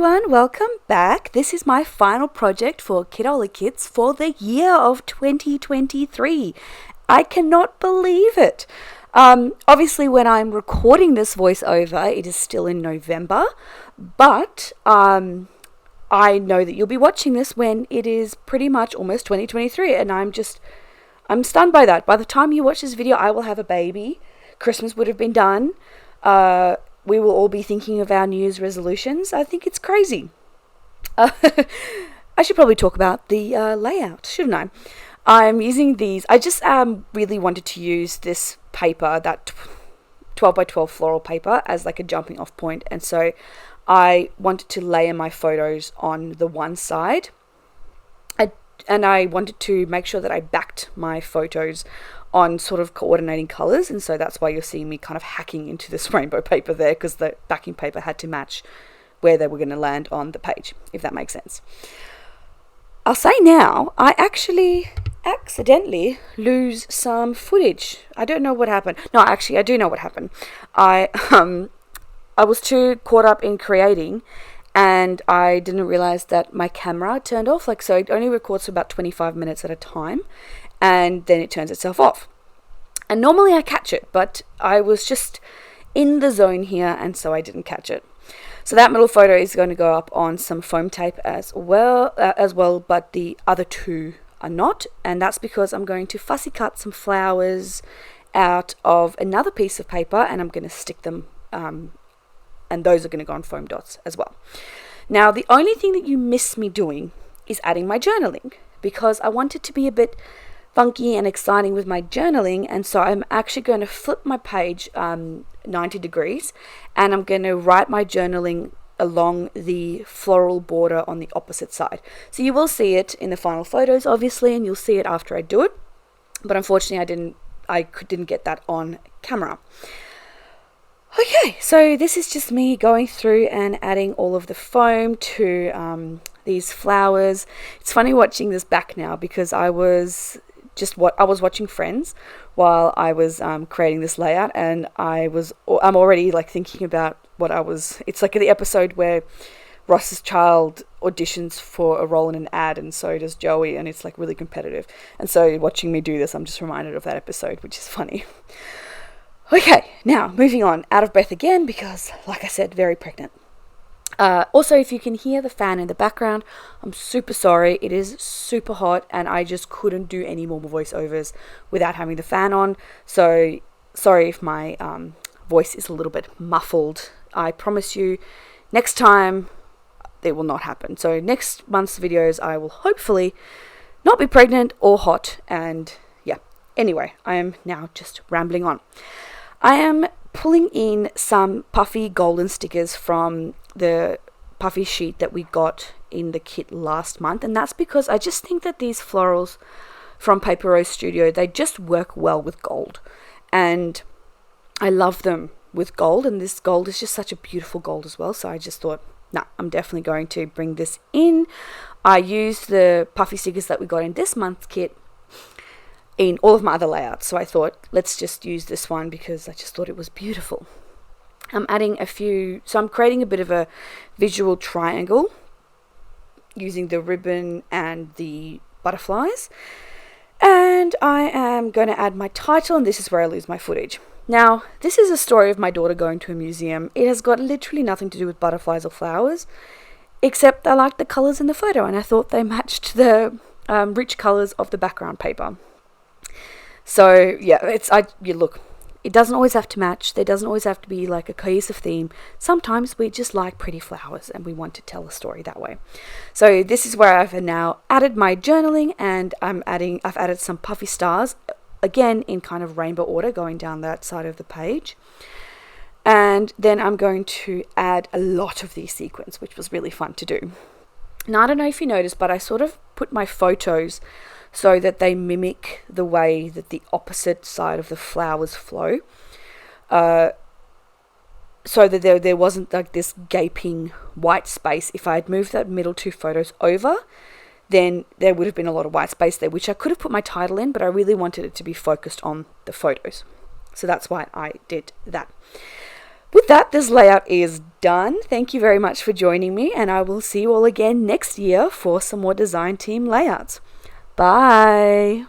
everyone, welcome back. This is my final project for Kitaholic Kits for the year of 2023. I cannot believe it. Obviously when I'm recording this voiceover, it is still in November, but I know that you'll be watching this when it is pretty much almost 2023, and I'm stunned by that. By the time you watch this video, I will have a baby. Christmas would have been done. We will all be thinking of our New Year's resolutions. I think it's crazy. I should probably talk about the layout, shouldn't I? I'm using these. I just really wanted to use this paper, that 12 by 12 floral paper, as like a jumping off point. And so I wanted to layer my photos on the one side. And I wanted to make sure that I backed my photos on sort of coordinating colors, and so that's why you're seeing me kind of hacking into this rainbow paper there, because the backing paper had to match where they were going to land on the page, if that makes sense. I'll say now, I actually accidentally lose some footage. I don't know what happened. No, actually, I do know what happened. I was too caught up in creating, and I didn't realize that my camera turned off. So it only records for about 25 minutes at a time, and then it turns itself off. And normally I catch it, but I was just in the zone here, and so I didn't catch it. So that middle photo is going to go up on some foam tape as well, but the other two are not, and that's because I'm going to fussy cut some flowers out of another piece of paper, and I'm going to stick them, and those are going to go on foam dots as well. Now, the only thing that you miss me doing is adding my journaling, because I want it to be a bit funky and exciting with my journaling, and so I'm actually going to flip my page 90 degrees, and I'm going to write my journaling along the floral border on the opposite side. So you will see it in the final photos, obviously, and you'll see it after I do it, but unfortunately I didn't get that on camera. Okay, so this is just me going through and adding all of the foam to these flowers. It's funny watching this back now, because I was watching Friends while I was creating this layout, and I'm already thinking about it's like the episode where Ross's child auditions for a role in an ad, and so does Joey, and it's really competitive. And so watching me do this, I'm just reminded of that episode, which is funny. Okay, now moving on, out of breath again, because like I said, very pregnant. Also, if you can hear the fan in the background, I'm super sorry. It is super hot, and I just couldn't do any more voiceovers without having the fan on. So sorry if my voice is a little bit muffled. I promise you, next time it will not happen. So next month's videos, I will hopefully not be pregnant or hot. And yeah, anyway, I am now just rambling on. I am pulling in some puffy golden stickers from the puffy sheet that we got in the kit last month, and that's because I just think that these florals from Paper Rose Studio, they just work well with gold, and I love them with gold, and this gold is just such a beautiful gold as well. So I just thought, nah, I'm definitely going to bring this in. I used the puffy stickers that we got in this month's kit in all of my other layouts, so I thought, let's just use this one because I just thought it was beautiful. I'm adding I'm creating a bit of a visual triangle using the ribbon and the butterflies, and I am going to add my title, and this is where I lose my footage. Now, this is a story of my daughter going to a museum. It has got literally nothing to do with butterflies or flowers, except I liked the colours in the photo, and I thought they matched the rich colours of the background paper. So yeah, look, it doesn't always have to match. There doesn't always have to be a cohesive theme. Sometimes we just like pretty flowers and we want to tell a story that way. So this is where I've now added my journaling, and I've added some puffy stars, again in kind of rainbow order going down that side of the page. And then I'm going to add a lot of these sequins, which was really fun to do. Now, I don't know if you noticed, but I sort of put my photos so that they mimic the way that the opposite side of the flowers flow, so that there wasn't this gaping white space. If I had moved that middle two photos over, then there would have been a lot of white space there, which I could have put my title in, but I really wanted it to be focused on the photos. So that's why I did that. With that, this layout is done. Thank you very much for joining me, and I will see you all again next year for some more design team layouts. Bye!